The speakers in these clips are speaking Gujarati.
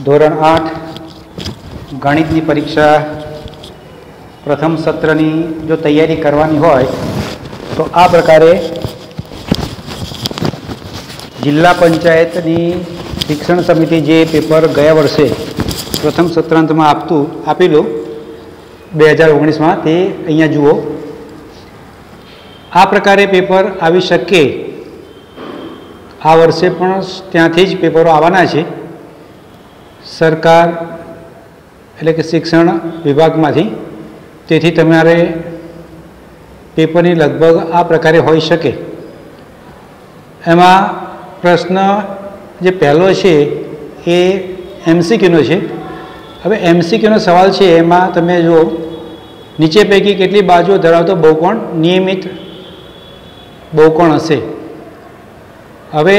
ધોરણ 8 ગણિતની પરીક્ષા પ્રથમ સત્રની જો તૈયારી કરવાની હોય તો આ પ્રકારે જિલ્લા પંચાયતની શિક્ષણ સમિતિ જે પેપર ગયા વર્ષે પ્રથમ સત્રાંતમાં આપેલું 2019માં તે અહીંયા જુઓ. આ પ્રકારે પેપર આવી શકે. આ વર્ષે પણ ત્યાંથી જ પેપરો આવવાના છે, સરકાર એટલે કે શિક્ષણ વિભાગમાંથી. તેથી તમારે પેપરની લગભગ આ પ્રકારે હોઈ શકે. એમાં પ્રશ્ન જે પહેલો છે એ MCQનો છે. હવે MCQનો સવાલ છે, એમાં તમે જો નીચે પૈકી કેટલી બાજુઓ ધરાવતો બહુકોણ નિયમિત બહુકોણ હશે. હવે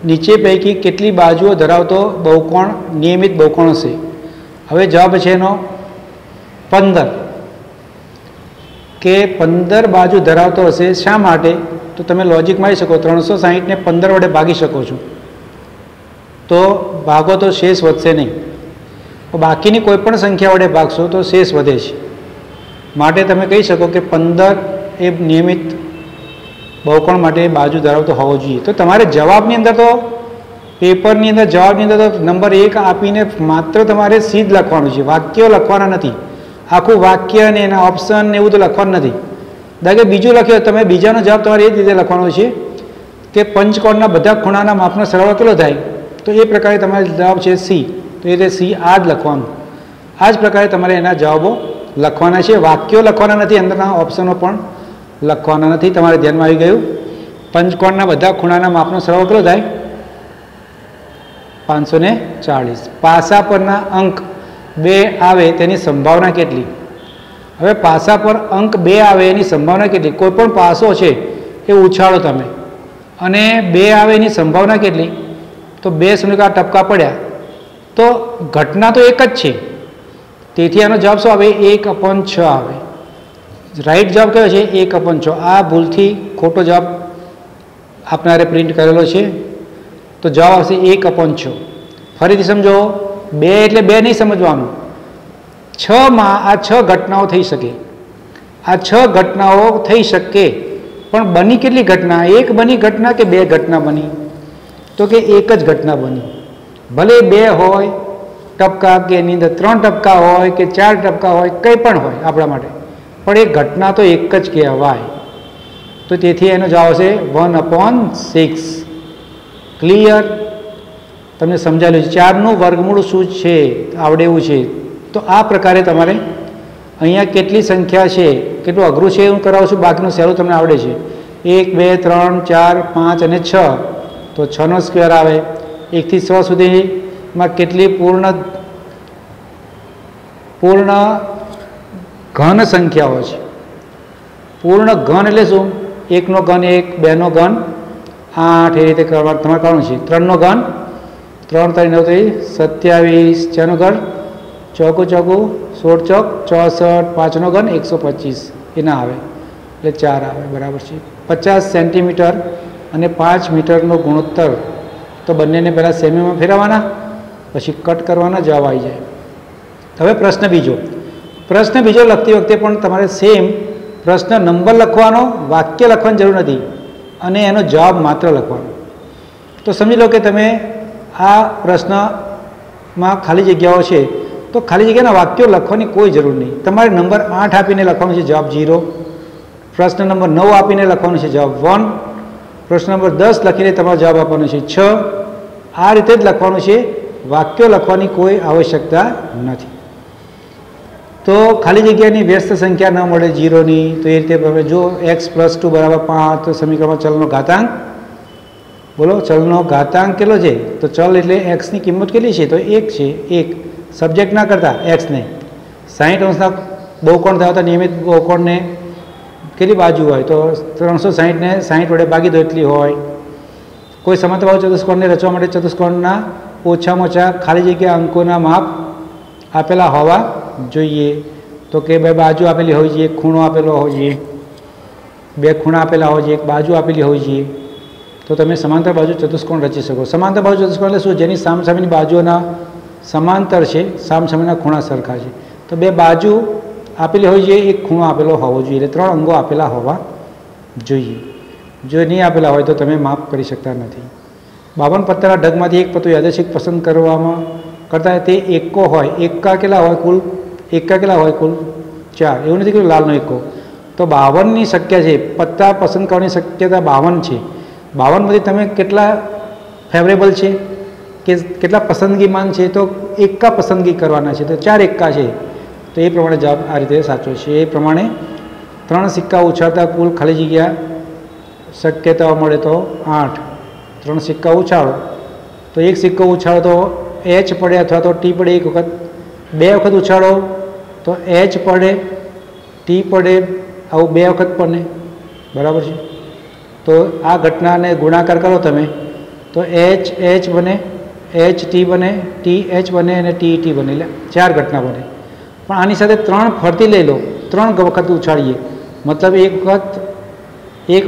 નીચે પૈકી કેટલી બાજુઓ ધરાવતો બહુકોણ નિયમિત બહુકોણ હશે. હવે જવાબ છે એનો 15 કે 15 બાજુ ધરાવતો હશે. શા માટે? તો તમે લોજિક મારી શકો, 360 ને 15 વડે ભાગી શકો છો, તો ભાગો તો શેષ વધશે નહીં. બાકીની કોઈ પણ સંખ્યા વડે ભાગશો તો શેષ વધે છે. માટે તમે કહી શકો કે 15 એ નિયમિત બહુકોણ માટે બાજુ ધરાવતો હોવો જોઈએ. તો તમારે જવાબની અંદર તો પેપરની અંદર જવાબની અંદર તો નંબર 1 આપીને માત્ર તમારે સીધ લખવાનું છે, વાક્યો લખવાના નથી. આખું વાક્ય ને એના ઓપ્શન ને એવું તો લખવાનું નથી. દાખલા બીજું લખ્યો, તમે બીજાનો જવાબ તમારે એ જ રીતે લખવાનો છે કે પંચકોણના બધા ખૂણાના માપનો સરવાળો કેટલો થાય, તો એ પ્રકારે તમારો જવાબ છે C, તો એ રીતે C આ જ લખવાનું. આ જ પ્રકારે તમારે એના જવાબો લખવાના છે. વાક્યો લખવાના નથી, અંદરના ઓપ્શનો પણ લખવાના નથી. તમારે ધ્યાનમાં આવી ગયું. પંચકોણના બધા ખૂણાના માપનો સરવાળો કેટલો થાય? 540. પાસા પરના અંક 2 આવે તેની સંભાવના કેટલી? હવે પાસા પર અંક 2 આવે એની સંભાવના કેટલી? કોઈ પણ પાસો છે એ ઉછાળો તમે અને 2 આવે એની સંભાવના કેટલી? તો 2 શૂન્યકા ટપકા પડ્યા તો ઘટના તો એક જ છે, તેથી આનો જવાબ શું આવે? 1/6 આવે. રાઈટ જવાબ કયો છે? 1/6. આ ભૂલથી ખોટો જવાબ આપનારે પ્રિન્ટ કરેલો છે, તો જવાબ આવશે 1/6. ફરીથી સમજો, 2 એટલે 2 નહીં સમજવાનું. 6માં આ 6 ઘટનાઓ થઈ શકે. આ 6 ઘટનાઓ થઈ શકે, પણ બની કેટલી ઘટના? 1 બની ઘટના કે 2 ઘટના બની? તો કે 1 જ ઘટના બની. ભલે 2 હોય ટપકા કે એની અંદર 3 ટપકા હોય કે 4 ટપકા હોય, કંઈ પણ હોય આપણા માટે, પણ એ ઘટના તો એક જ કહેવાય. તો તેથી એનો જવાબ આવશે 1/6. ક્લિયર? તમને સમજાયેલું છે. 4નું વર્ગમૂળ શું છે આવડે એવું છે. તો આ પ્રકારે તમારે અહીંયા કેટલી સંખ્યા છે, કેટલું અઘરું છે હું કરાવું છું, બાકીનું સહેલું તમને આવડે છે. 1 2 3 4 5 અને 6, તો 6નો સ્ક્વેર આવે. 1 થી 6 સુધીમાં કેટલી પૂર્ણ ઘન સંખ્યાઓ છે? પૂર્ણ ઘન એટલે શું? 1નો ઘન 1, 2નો ઘન 8, એ રીતે તમારે કરવાનું છે. 3નો ઘન 3 3 9 27, 6નો ઘન ચોકું 16 ચોક 64, 5નો ઘન 125, એ ના આવે એટલે 4 આવે. બરાબર છે. 50 સેન્ટીમીટર અને 5 મીટરનો ગુણોત્તર, તો બંનેને પહેલાં સેમીમાં ફેરવવાના, પછી કટ કરવાના, જવાબ આવી જાય. હવે પ્રશ્ન બીજો લખતી વખતે પણ તમારે સેમ પ્રશ્ન નંબર લખવાનો, વાક્ય લખવાની જરૂર નથી અને એનો જવાબ માત્ર લખવાનો. તો સમજી લો કે તમે આ પ્રશ્નમાં ખાલી જગ્યાઓ છે, તો ખાલી જગ્યાના વાક્યો લખવાની કોઈ જરૂર નહીં. તમારે નંબર 8 આપીને લખવાનું છે, જવાબ 0. પ્રશ્ન નંબર 9 આપીને લખવાનું છે, જવાબ 1. પ્રશ્ન નંબર 10 લખીને તમારો જવાબ આપવાનો છે 6. આ રીતે જ લખવાનું છે, વાક્યો લખવાની કોઈ આવશ્યકતા નથી. તો ખાલી જગ્યાની વ્યસ્ત સંખ્યા ન મળે 0ની, તો એ રીતે જો x + 2 = 5, તો સમીકરણમાં ચલનો ઘાતાંક, બોલો ચલનો ઘાતાંક કેટલો છે? તો ચલ એટલે xની કિંમત કેટલી છે? તો 1 છે. 1 સબ્જેક્ટ ના કરતા xને. 60° બહુકોણ ધરાવતા નિયમિત બહુકોણને કેટલી બાજુ હોય? તો 360 ને 60 વડે ભાગી દો એટલી હોય. કોઈ સમતબાહુ ચતુષ્કોણને રચવા માટે ચતુષ્કોણના ઓછામાં ઓછા ખાલી જગ્યા અંકોના માપ આપેલા હોવા જોઈએ. તો કે 2 બાજુ આપેલી હોવી જોઈએ, ખૂણો આપેલો હોવો જોઈએ, 2 ખૂણા આપેલા હોવા જોઈએ, 1 બાજુ આપેલી હોવી જોઈએ, તો તમે સમાંતર બાજુ ચતુષ્કોણ રચી શકો. સમાંતર બાજુ ચતુષ્કોણ એટલે શું? જેની સામસામેની બાજુઓના समांतर है, सामसामेना खूणा सरखा है। तो बे बाजू आपेली होवी जोईए, एक खूणो आपेलो होवो जोईए, એટલે 3 अंगो आपेला होवा जोईए। जो नहीं आपेला होय तो तमे माप करी शकता नथी। 52 पत्ताना ढगमांथी एक पत्तो यादृच्छिक पसंद करता है ते एक्को होय, एक्का केटला होय कुल, एक्का केटला होय कुल 4, एवुं नथी के लालनो एक्को। तो 52 ની શક્ય છે, પત્તા પસંદ કરવાની શક્યતા 52 છે। 52 માંથી તમે કેટલા ફેવરેબલ છે કે કેટલા પસંદગીમાન છે, તો એકા પસંદગી કરવાના છે, તો 4 એકા છે, તો એ પ્રમાણે જવાબ આ રીતે સાચો છે। એ પ્રમાણે 3 સિક્કા ઉછાળતા કુલ ખાલી જગ્યા શક્યતાઓ મળે તો 8। 3 સિક્કા ઉછાળો તો એક સિક્કો ઉછાળો તો એચ પડે અથવા તો ટી પડે, એક વખત 2 વખત ઉછાળો તો એચ પડે, ટી પડે, આવું 2 વખત પડે, બરાબર છે। તો આ ઘટનાને ગુણાકાર કરો તમે તો એચ એચ બને, એચ ટી બને, ટી એચ બને અને ટી ટી બને, એટલે 4 ઘટના બને। પણ આની સાથે 3 ફરતી લઈ લો, 3 વખત ઉછાળીએ, મતલબ એક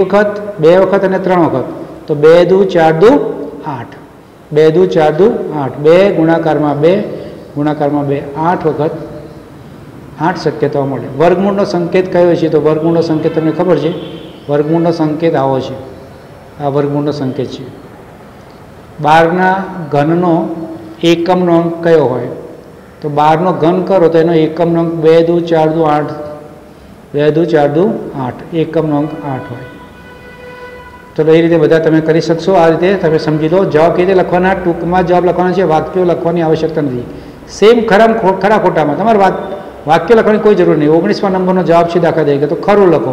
વખત 2 વખત અને 3 વખત, તો 2 દુ 4 દુ 8, 2 દુ 4 દુ 8, 2 ગુણાકારમાં 2 ગુણાકારમાં 2, 8 વખત 8 શક્યતાઓ મળે। વર્ગમૂળનો સંકેત કયો છે, તો વર્ગમૂળનો સંકેત તમને ખબર છે, વર્ગમૂળનો સંકેત આવો છે, આ વર્ગમૂળનો સંકેત છે। 12ના ઘનનો એકમનો અંક કયો હોય, તો 12નો ઘન કરો તો એનો એકમનો અંક 2 દુ 4 દુ 8, 2 દુ 4 દુ 8, એકમનો અંક 8 હોય। ચલો એ રીતે બધા તમે કરી શકશો। આ રીતે તમે સમજી લો। જવાબ કઈ રીતે લખવાના, ટૂંકમાં જવાબ લખવાના છે, વાક્યો લખવાની આવશ્યકતા નથી। સેમ ખરા ખોટામાં તમારે વાક્ય લખવાની કોઈ જરૂર નહીં। 19મા નંબરનો જવાબ છે દાખલા તરીકે, તો ખરું લખો,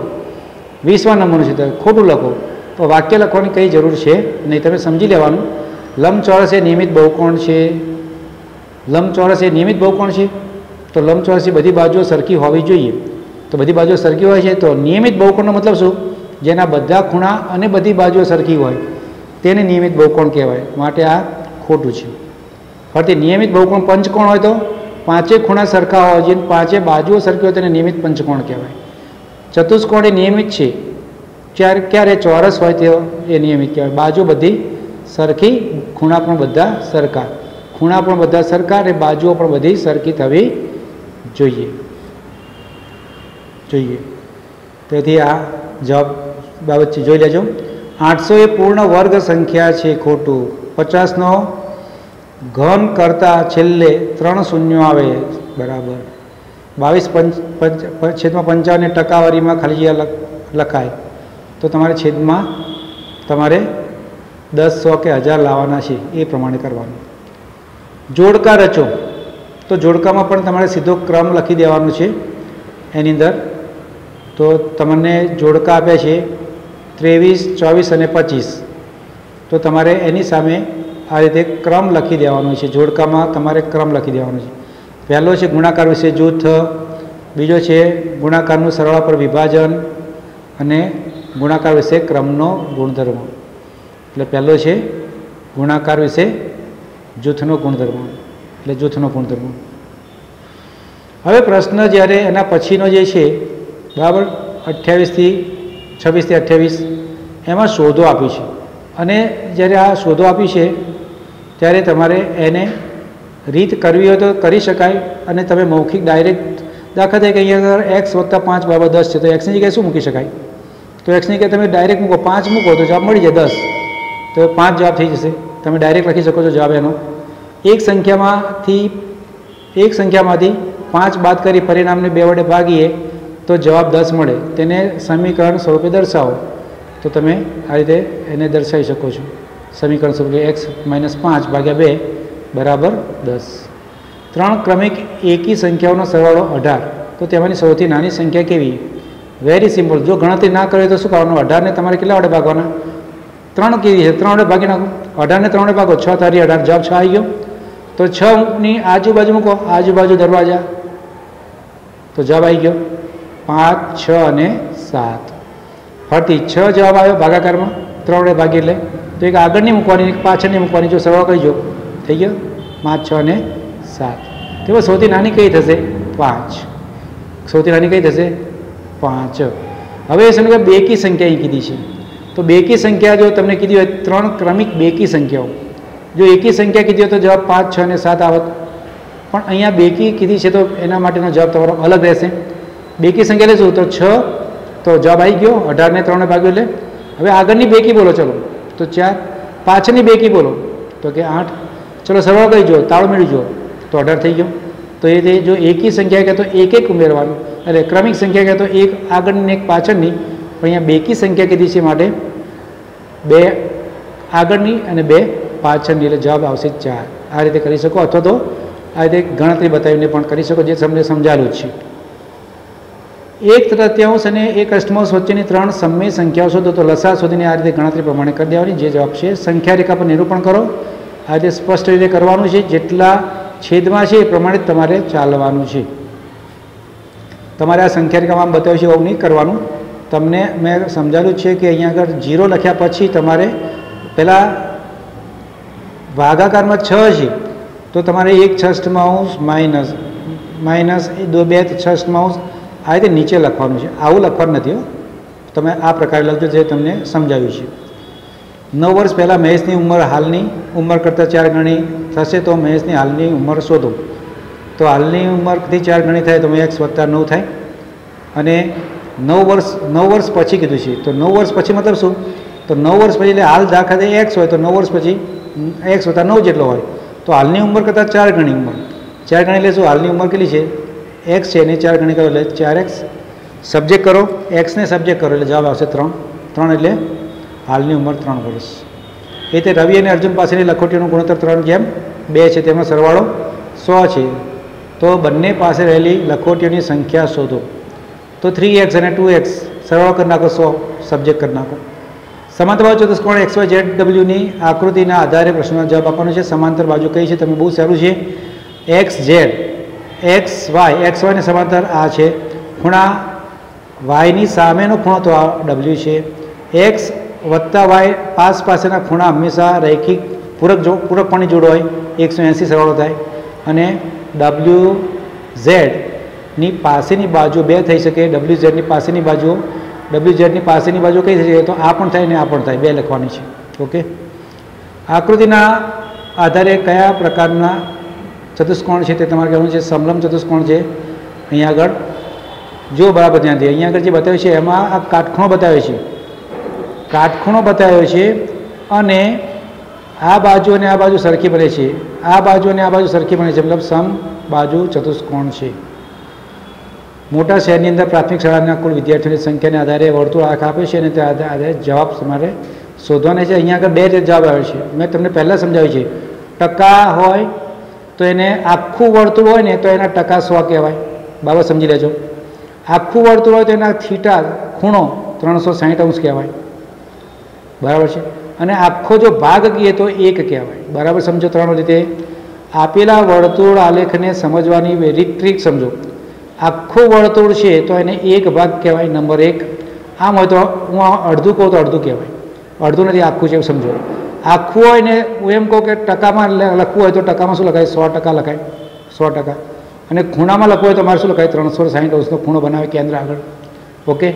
20મા નંબરનું છે તો ખોટું લખો, તો વાક્ય લખવાની કંઈ જરૂર છે નહીં। તમે સમજી લેવાનું। લંબચોરસ એ નિયમિત બહુકોણ છે, લંબચોરસ એ નિયમિત બહુકોણ છે, તો લંબચોરસની બધી બાજુઓ સરખી હોવી જોઈએ, તો બધી બાજુઓ સરખી હોય છે, તો નિયમિત બહુકોણનો મતલબ શું, જેના બધા ખૂણા અને બધી બાજુઓ સરખી હોય તેને નિયમિત બહુકોણ કહેવાય, માટે આ ખોટું છે। ફરીથી નિયમિત બહુકોણ પંચકોણ હોય તો 5 ખૂણા સરખા હોય, જે 5 બાજુઓ સરખી હોય તેને નિયમિત પંચકોણ કહેવાય। ચતુષ્કોણ એ નિયમિત છે, ક્યારે ચોરસ હોય તો એ નિયમિત કહેવાય। બાજુ બધી સરખી, ખૂણા પણ બધા સરખા, ખૂણા પણ બધા સરખા અને બાજુઓ પણ બધી સરખી થવી જોઈએ। તેથી આ જવાબ બાબત જોઈ લેજો। 800 એ પૂર્ણ વર્ગ સંખ્યા છે, ખોટું। 50નો ઘન કરતાં છેલ્લે 3 શૂન્યો આવે, બરાબર। 22/55 ને ટકાવારીમાં ખાલી જગ્યા લખાય તો તમારે છેદમાં તમારે 10, 100 કે 1000 લાવવાના છે, એ પ્રમાણે કરવાનું। જોડકા રચો તો જોડકામાં પણ તમારે સીધો ક્રમ લખી દેવાનો છે એની અંદર। તો તમને જોડકા આપ્યા છે 23, 24 અને 25, તો તમારે એની સામે આ રીતે ક્રમ લખી દેવાનો છે। જોડકામાં તમારે ક્રમ લખી દેવાનો છે। પહેલો છે ગુણાકાર વિશે જૂથ, બીજો છે ગુણાકારનું સરવાળા પર વિભાજન અને ગુણાકાર વિશે ક્રમનો ગુણધર્મ। એટલે પહેલો છે ગુણાકાર વિશે જૂથનો ગુણધર્મ, એટલે જૂથનો ગુણધર્મ। હવે પ્રશ્ન જ્યારે એના પછીનો જે છે, બરાબર, 28 થી 26 થી 28 એમાં શોધો આપી છે, અને જ્યારે આ શોધો આપી છે ત્યારે તમારે એને રીત કરવી હોય તો કરી શકાય, અને તમે મૌખિક ડાયરેક્ટ દાખલા તરીકે અહીંયા આગળ x + 5 = 10 છે, તો x ની જગ્યાએ શું મૂકી શકાય, તો x ની જગ્યાએ તમે ડાયરેક્ટ મૂકો, 5 મૂકો તો જવાબ મળી જાય 10, તો 5 જવાબ થઈ જશે। તમે ડાયરેક્ટ લખી શકો છો જવાબ એનો। એક સંખ્યામાંથી 5 બાદ કરી પરિણામને 2 વડે ભાગીએ તો જવાબ 10 મળે, તેને સમીકરણ સ્વરૂપે દર્શાવો, તો તમે આ રીતે એને દર્શાવી શકો છો। સમીકરણ સ્વરૂપે x - 5 / 2 બરાબર 10। 3 ક્રમિક એકી સંખ્યાઓનો સરવાળો 18, તો તેમાંની સૌથી નાની સંખ્યા કેવી, વેરી સિમ્પલ। જો ગણતરી ના કરે તો શું કરવાનું, 18 ને તમારે કેટલા વડે ભાગવાના, 3 કેવી છે, 3 વડે ભાગી નાખો, 18 ને 3 વડે ભાગો, 6 તારી 18, જવાબ 6 આવી ગયો। તો 6 ની આજુબાજુ મૂકો, આજુબાજુ દરવાજા, તો જવાબ આવી ગયો 5, 6 અને 7। ફરીથી 6 જવાબ આવ્યો ભાગાકારમાં, 3 વડે ભાગી, એટલે તો એક આગળની મૂકવાની એક પાછળની મૂકવાની, જો સરવાળો કરીજો થઈ ગયો 5, 6 અને 7। તેમાં સૌથી નાની કઈ થશે, 5, સૌથી નાની કઈ થશે 5। હવે સમજો કે બેકી સંખ્યા અહીં કીધી છે, તો બેકી સંખ્યા જો તમને કીધી હોય 3 ક્રમિક બેકી સંખ્યાઓ, જો એકી સંખ્યા કીધી હોય તો જવાબ 5, 6 અને 7 આવત, પણ અહીંયા બેકી કીધી છે તો એના માટેનો જવાબ તમારો અલગ રહેશે. બેકી સંખ્યા લેશું તો 6, તો જવાબ આવી ગયો. 18 ને 3 ભાગ્યો એટલે હવે આગળની બેકી બોલો. ચલો તો 4. પાછળની બેકી બોલો તો કે 8. ચલો સરવાળો કરી જો, તાળો મેળવી જો તો 18 થઈ ગયો. તો એ જો એકી સંખ્યા કહે તો એક એક ઉમેરવાનું, એટલે ક્રમિક સંખ્યા કહે તો એક આગળની એક પાછળની, પણ અહીંયા બેકી સંખ્યા કીધી છે માટે 2 આગળની અને 2 પાછળની, એટલે જવાબ આવશે 4. આ રીતે કરી શકો, અથવા તો આ રીતે ગણતરી બતાવીને પણ કરી શકો, જે તમને સમજાયેલું જ છે. 1/3 અને 1/8 વચ્ચેની 3 સમય સંખ્યાઓ શોધો તો લસા શોધીને આ રીતે ગણતરી પ્રમાણે કરી દેવાની. જે જવાબ છે સંખ્યા રેખા પર નિરૂપણ કરો. આ રીતે સ્પષ્ટ રીતે કરવાનું છે. જેટલા છેદમાં છે એ પ્રમાણે તમારે ચાલવાનું છે. તમારે આ સંખ્યા રેખામાં બતાવ્યું છે એવું નહીં કરવાનું. તમને મેં સમજાવ્યું છે કે અહીંયા આગળ 0 લખ્યા પછી તમારે પહેલાં ભાગાકારમાં 6 છે તો તમારે 1/6 માઇનસ 2/6 આ રીતે નીચે લખવાનું છે. આવું લખવાનું નથી. તમે આ પ્રકારે લખજો જે તમને સમજાવ્યું છે. 9 વર્ષ પહેલાં મહેશની ઉંમર હાલની ઉંમર કરતાં 4 ગણી થશે તો મહેશની હાલની ઉંમર શોધો. તો હાલની ઉંમરથી 4 ગણી થાય તો x + 9 થાય. અને 9 વર્ષ પછી કીધું છે તો 9 વર્ષ પછી મતલબ શું? તો 9 વર્ષ પછી એટલે હાલ દાખલા x હોય તો 9 વર્ષ પછી x + 9 જેટલો હોય તો હાલની ઉંમર કરતાં 4 ગણી ઉંમર. 4 ગણી એટલે શું? હાલની ઉંમર કેટલી છે? x છે એને 4 ગણી કરો એટલે 4x. સબ્જેક્ટ કરો, x ને સબ્જેક્ટ કરો એટલે જવાબ આવશે 3. 3 એટલે હાલની ઉંમર 3 વર્ષ. એ રીતે રવિ અને અર્જુન પાસેની લખોટીનું ગુણોત્તર 3:2 છે. તેનો સરવાળો 100 છે. તો બંને પાસે રહેલી લખોટીઓની સંખ્યા શોધો. તો 3x અને 2x સરવાળો કરી નાખો, 100 સબ્જેક્ટ કરી નાખો. સમાંતર બાજુ ચતુષ્કોણ XYZWની આકૃતિના આધારે પ્રશ્નનો જવાબ આપવાનો છે. સમાંતર બાજુ કઈ છે? તમે બહુ સારું છે. XZ XY ને સમાંતર આ છે. ખૂણા વાયની સામેનો ખૂણો તો આ W છે. x + y પાસેના ખૂણા હંમેશા રૈખિક પૂરકપણી જોડો હોય, 180 સરવાળો થાય. અને WZ ની પાસેની બાજુ 2 થઈ શકે. WZ ની પાસેની બાજુ કઈ થઈ શકે? તો આ પણ થાય ને આ પણ થાય, 2 લખવાની છે. ઓકે. આકૃતિના આધારે કયા પ્રકારના ચતુષ્કોણ છે તે તમારે કહેવાનું છે. સમલંબ ચતુષ્કોણ છે. અહીંયા આગળ જો બરાબર ધ્યાનથી, અહીંયા આગળ જે બતાવ્યું છે એમાં આ કાટખૂણો બતાવ્યો છે. કાટખૂણો બતાવ્યો છે અને આ બાજુ અને આ બાજુ સરખી બને છે. આ બાજુ અને આ બાજુ સરખી બને છે, મતલબ સમબાજુ ચતુષ્કોણ છે. મોટા શહેરની અંદર પ્રાથમિક શાળાના કુલ વિદ્યાર્થીઓની સંખ્યાને આધારે વર્તુળ આંખ આપે છે અને તે આધારે જવાબ તમારે શોધવાના છે. અહીંયા આગળ 2 રીતે જવાબ આવે છે. મેં તમને પહેલાં સમજાવ્યું છે. ટકા હોય તો એને આખું વર્તુળ હોય ને તો એના ટકા 100 કહેવાય. બાબત સમજી લેજો. આખું વર્તુળ હોય તો એના થીટા ખૂણો 360° કહેવાય. બરાબર છે. અને આખો જો ભાગ કહીએ તો 1 કહેવાય. બરાબર સમજો. 3 રીતે આપેલા વર્તુળ આલેખને સમજવાની રીત સમજો. આખું વર્તુળ છે તો એને 1 ભાગ કહેવાય, નંબર 1. આમ હોય તો હું અડધું કહું તો અડધું કહેવાય. અડધું નથી, આખું છે એવું સમજો. આખું હોય ને હું એમ કહું કે ટકામાં લખવું હોય તો ટકામાં શું લખાય? 100% લખાય. 100%. અને ખૂણામાં લખવું હોય તો મારે શું લખાય? 360° ખૂણો બનાવે કેન્દ્ર આગળ. ઓકે.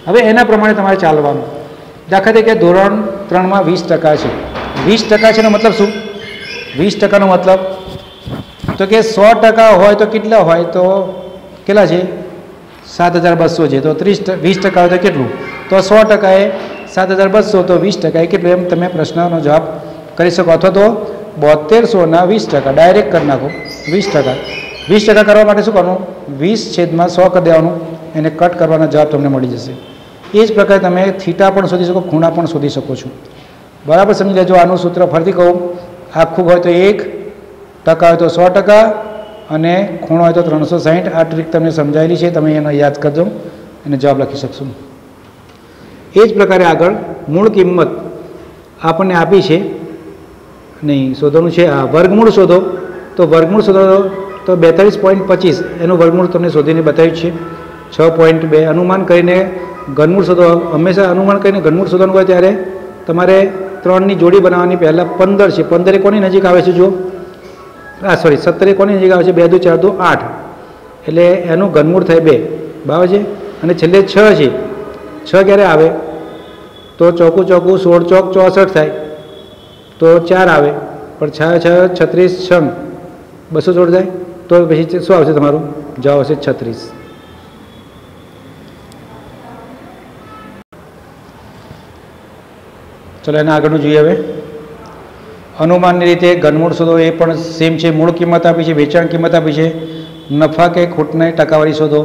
હવે એના પ્રમાણે તમારે ચાલવાનું. દાખલા તરીકે ધોરણ 3માં 20% છે. 20% છે એનો મતલબ શું? 20%નો મતલબ તો કે 100% હોય તો કેટલા હોય? તો કેટલા છે? 7200 છે. તો 20% હોય તો કેટલું? તો 100% એ 7200, તો 20% એ કેટલું? એમ તમે પ્રશ્નનો જવાબ કરી શકો. અથવા તો 7200 ના 20% ડાયરેક્ટ કરી નાખો. 20%. 20% કરવા માટે શું કરવાનું? 20/100 કરી દેવાનું. એને કટ કરવાનો જવાબ તમને મળી જશે. એ જ પ્રકારે તમે થીટા પણ શોધી શકો, ખૂણા પણ શોધી શકો છો. બરાબર સમજી લેજો. આનું સૂત્ર ફરીથી કહું. આખું હોય તો 1%, હોય તો 100% અને ખૂણો હોય તો 360. આ ટ્રીક તમને સમજાયેલી છે, તમે એનો યાદ કરજો અને જવાબ લખી શકશો. એ જ પ્રકારે આગળ મૂળ કિંમત આપણને આપી છે, નહીં શોધવાનું છે. આ વર્ગમૂળ શોધો. તો વર્ગમૂળ શોધો તો 42.25 એનું વર્ગમૂળ તમને શોધીને બતાવ્યું છે. 6.2 અનુમાન કરીને ઘનમૂળ શોધો. હંમેશા અનુમાન કરીને ઘનમૂળ શોધવાનું હોય ત્યારે તમારે 3ની જોડી બનાવવાની. પહેલાં 15 છે. 15 કોની નજીક આવે છે? જો 17 કોની નજીક આવે છે? 2 × 2 = 8. એટલે એનું ઘનમૂળ થાય 2. બરાબર છે. અને છેલ્લે 6 છે. 6 ક્યારે આવે? તો ચોકું 16 ચોક 64 થાય. તો 4 આવે. પણ 6 × 6 = 36 216 થાય. તો પછી શું આવશે તમારું? જવાબ આવશે 36. ચલો એના આગળનું જોઈએ હવે. અનુમાનની રીતે ઘનમૂળ શોધો, એ પણ સેમ છે. મૂળ કિંમત આપી છે, વેચાણ કિંમત આપી છે, નફા કે ખોટની ટકાવારી શોધો.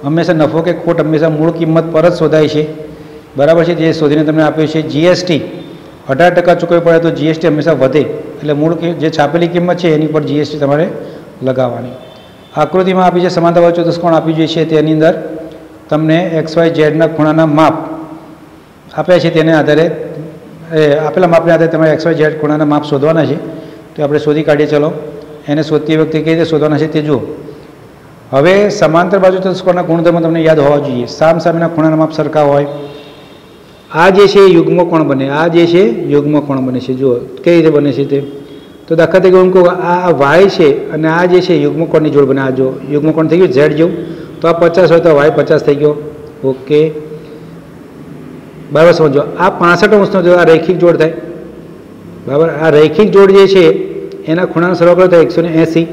હંમેશા નફો કે ખોટ હંમેશા મૂળ કિંમત પર જ શોધાય છે, બરાબર છે. જે શોધીને તમને આપ્યું છે. જીએસટી 18% ચૂકવવી પડે તો જીએસટી હંમેશા વધે, એટલે મૂળ જે છાપેલી કિંમત છે એની પર જીએસટી તમારે લગાવવાની. આકૃતિમાં આપી છે સમાંતરબાજુ ચતુષ્કોણ આપી જોઈએ છે, તેની અંદર તમને XYZના ખૂણાના માપ આપ્યા છે. તેને આધારે આપેલા માપને આધારે તમારે XYZ ખૂણાના માપ શોધવાના છે. તો આપણે શોધી કાઢીએ. ચલો એને શોધતી વખતે કઈ રીતે શોધવાના છે તે જુઓ. હવે સમાંતર બાજુ ચતુષ્કોણના ગુણધર્મો તમને યાદ હોવા જોઈએ. સામ સામેના ખૂણાના માપ સરખા હોય. આ જે છે યુગ્મ કોણ બને, આ જે છે યુગ્મ કોણ બને છે. જુઓ કઈ રીતે બને છે તે. તો દાખલા તરીકે હું કહું આ વાય છે અને આ જે છે યુગ્મ કોણની જોડ બને. આ જો યુગ્મ કોણ થઈ ગયું ઝેડ જેવું, તો આ 50 હોય તો વાય 50 થઈ ગયો. ઓકે, બરાબર સમજો. આ 65 અંશનો જો આ રૈખિક જોડ થાય, બરાબર. આ રૈખિક જોડ જે છે એના ખૂણાનો સરવાળો કરો તો 180.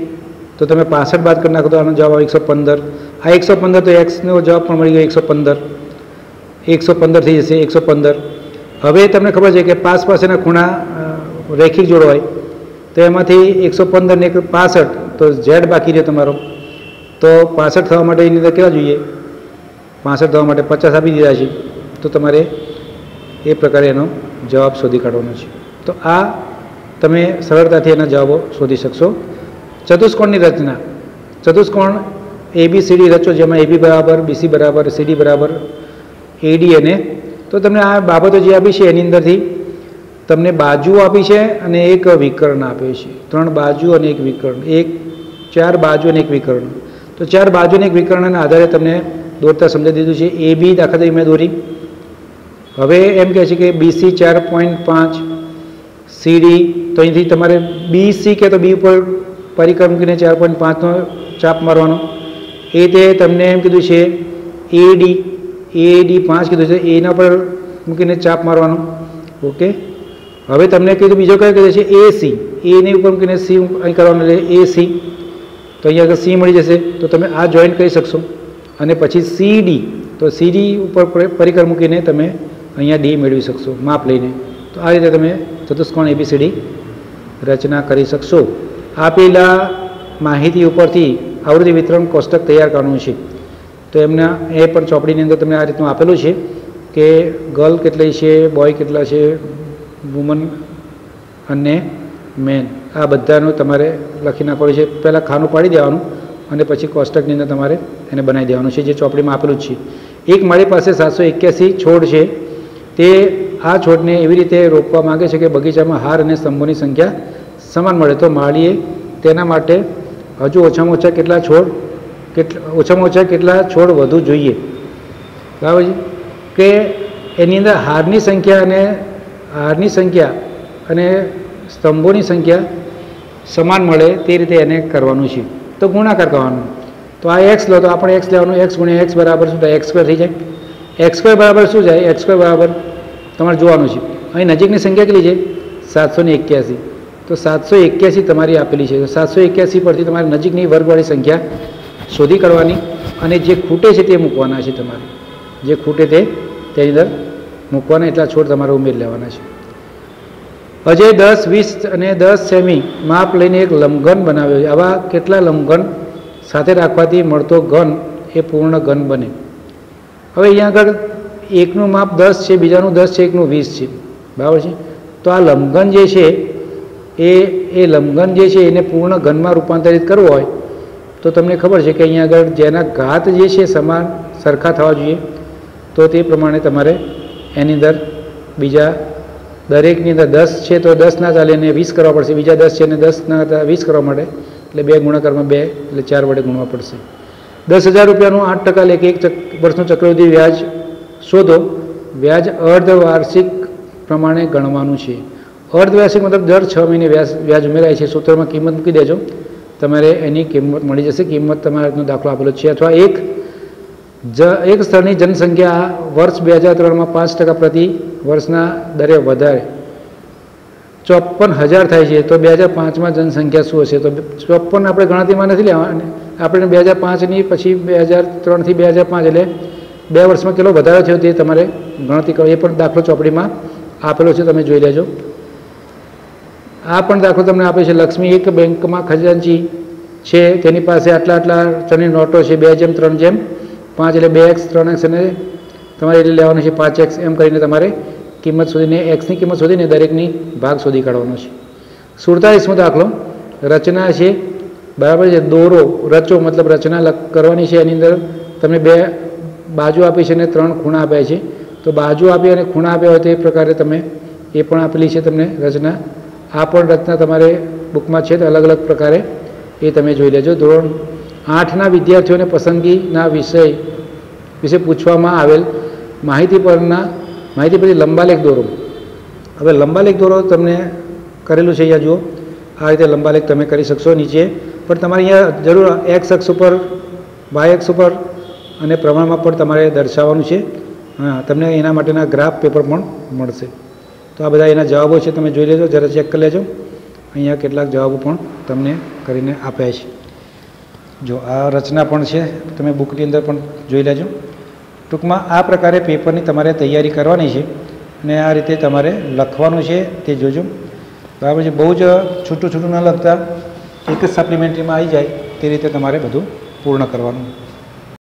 તો તમે 65 બાદ કરી નાખો તો આનો જવાબ આવે 115. આ 115 તો એક્સનો જવાબ પણ મળી ગયો 115. 115 થઈ જશે 115. હવે તમને ખબર છે કે પાસેના ખૂણા રૈખિક જોડ હોય તો એમાંથી 115 ને 65, તો ઝેડ બાકી રહ્યો તમારો. તો 65 થવા માટે એની અંદર કેવા જોઈએ? 65 થવા માટે 50 આપી દીધા છે. તો તમારે એ પ્રકારે એનો જવાબ શોધી કાઢવાનો છે. તો આ તમે સરળતાથી એના જવાબો શોધી શકશો. ચતુષ્કોણની રચના. ચતુષ્કોણ ABCD રચો, જેમાં AB બરાબર, BC બરાબર, CD બરાબર, AD અને તો તમને આ બાબતો જે આપી છે એની અંદરથી તમને બાજુ આપી છે અને એક વિકર્ણ આપ્યો છે. 3 બાજુ અને એક વિકર્ણ, 4 બાજુ અને એક વિકર્ણ. તો 4 બાજુ અને એક વિકર્ણના આધારે તમને દોરતા સમજાવી દીધું છે. AB દાખલા તરીકે મેં દોરી. હવે એમ કહે છે કે BC 4.5, CD તો અહીંથી તમારે BC કે તો B ઉપર પરિકર મૂકીને 4.5નો ચાપ મારવાનો. એ તે તમને એમ કીધું છે AD 5 કીધું છે, એના પર મૂકીને ચાપ મારવાનો. ઓકે, હવે તમને કીધું બીજો કયો કીધું છે AC, એની ઉપર મૂકીને C અહીં કરવાનું એટલે AC. તો અહીંયા આગળ C મળી જશે. તો તમે આ જોઈન્ટ કરી શકશો. અને પછી CD, તો CD ઉપર પરિકર મૂકીને તમે અહીંયા D મેળવી શકશો માપ લઈને. તો આ રીતે તમે ચતુષ્કોણ ABCD રચના કરી શકશો. આપેલા માહિતી ઉપરથી આવૃત્તિ વિતરણ કોષ્ટક તૈયાર કરવાનું છે. તો એમના એ પણ ચોપડીની અંદર તમને આ રીતનું આપેલું છે કે ગર્લ કેટલી છે, બોય કેટલા છે, વુમન અને મેન, આ બધાનું તમારે લખી નાખવાનું છે. પહેલાં ખાનું પાડી દેવાનું અને પછી કોષ્ટકની અંદર તમારે એને બનાવી દેવાનું છે, જે ચોપડીમાં આપેલું જ છે. એક મારી પાસે 781 છોડ છે. તે આ છોડને એવી રીતે રોપવા માગે છે કે બગીચામાં હાર અને સ્તંભોની સંખ્યા સમાન મળે. તો માળીએ તેના માટે હજુ ઓછામાં ઓછા કેટલા છોડ વધુ જોઈએ, બરાબર છે. કે એની અંદર હારની સંખ્યા અને સ્તંભોની સંખ્યા સમાન મળે તે રીતે એને કરવાનું છે. તો ગુણાકાર કરવાનો. તો આ x લો તો આપણે x લેવાનું. x ગુણ્યા x બરાબર શું થાય? x² થઈ જાય. x² બરાબર શું જાય? x² બરાબર તમારે જોવાનું છે. અહીં નજીકની સંખ્યા કેટલી છે? 781. તો 781 તમારી આપેલી છે. તો 781 પરથી તમારે નજીકની વર્ગવાળી સંખ્યા શોધી કાઢવાની અને જે ખૂટે છે તે મૂકવાના છે. તમારે જે ખૂટે તે તેની અંદર મૂકવાના. એટલા છોડ તમારે ઉમેરી લેવાના છે. અજય 10, 20 અને 10 સેમી માપ લઈને એક લંબઘન બનાવ્યો છે. આવા કેટલા લંબઘન સાથે રાખવાથી મળતો ઘન એ પૂર્ણ ઘન બને? હવે અહીંયા આગળ એકનું માપ 10 છે, બીજાનું 10 છે, એકનું 20 છે, બરાબર છે. તો આ લંબઘન જે છે એ લંબઘન જે છે એને પૂર્ણ ઘનમાં રૂપાંતરિત કરવો હોય તો તમને ખબર છે કે અહીંયા આગળ જેના ઘાત જે છે સમાન સરખા થવા જોઈએ. તો તે પ્રમાણે તમારે એની અંદર બીજા દરેકની અંદર 10 છે તો 10 ના ચાલે એને 20 કરવા પડશે. બીજા 10 છે અને 10 ના 20 કરવા માટે એટલે 2 ગુણાકારમાં 2 એટલે 4 વડે ગુણવા પડશે. 10,000 રૂપિયાનું 8% લેખે 1 વર્ષનું ચક્રવૃદ્ધિ વ્યાજ શોધો. વ્યાજ અર્ધવાર્ષિક પ્રમાણે ગણવાનું છે. અર્ધવાર્ષિક મતલબ દર 6 મહિને વ્યાજ ઉમેરાય છે. સૂત્રમાં કિંમત મૂકી દેજો, તમારે એની કિંમત મળી જશે. કિંમત તમારાનો દાખલો આપેલો છે. અથવા એક સ્થળની જનસંખ્યા વર્ષ 2003માં 5% પ્રતિ વર્ષના દરે વધારે 54,000 થાય છે તો 2005માં જનસંખ્યા શું હશે? તો 54 આપણે ગણતરીમાં નથી લેવાની, આપણે 2005ની પછી 2003થી 2005 એટલે 2 વર્ષમાં કેટલો વધારો થયો તે તમારે ગણતરી કરો. એ પણ દાખલો ચોપડીમાં આપેલો છે, તમે જોઈ લેજો. આ પણ દાખલો તમને આપે છે. લક્ષ્મી એક બેંકમાં ખજાનચી છે, તેની પાસે આટલા આટલા ચલણી નોટો છે 2:3:5 એટલે 2x 3x અને તમારે એટલે લેવાનું છે 5x એમ કરીને તમારે કિંમત શોધીને એક્સની કિંમત શોધીને દરેકની ભાગ શોધી કાઢવાનો છે. 47મો દાખલો રચના છે, બરાબર છે. દોરો રચો મતલબ રચના કરવાની છે. એની અંદર તમને 2 બાજુ આપી છે અને 3 ખૂણા આપ્યા છે. તો બાજુ આપી અને ખૂણા આપ્યા હોય તો એ પ્રકારે તમે એ પણ આપેલી છે તમને રચના. આ પણ રચના તમારે બુકમાં છે તો અલગ અલગ પ્રકારે એ તમે જોઈ લેજો. ધોરણ 8ના વિદ્યાર્થીઓને પસંદગીના વિષય વિશે પૂછવામાં આવેલ માહિતી પરથી લંબાલેખ દોરો. હવે લંબાલેખ દોરો તમને કરેલું છે, અહીંયા જુઓ આ રીતે લંબાલેખ તમે કરી શકશો નીચે, પણ તમારે અહીંયા જરૂર એક્સ અક્ષ ઉપર, વાય અક્ષ ઉપર અને પ્રમાણમાં પણ તમારે દર્શાવવાનું છે. હા, તમને એના માટેના ગ્રાફ પેપર પણ મળશે. તો આ બધા એના જવાબો છે, તમે જોઈ લેજો, જરા ચેક કરી લેજો. અહીંયા કેટલાક જવાબો પણ તમને કરીને આપ્યા છે. જો આ રચના પણ છે, તમે બુકની અંદર પણ જોઈ લેજો. ટૂંકમાં આ પ્રકારે પેપરની તમારે તૈયારી કરવાની છે અને આ રીતે તમારે લખવાનું છે તે જોજો, બરાબર છે. બહુ જ છૂટું ન લખતા એક જ સપ્લિમેન્ટરીમાં આવી જાય તે રીતે તમારે બધું પૂર્ણ કરવાનું.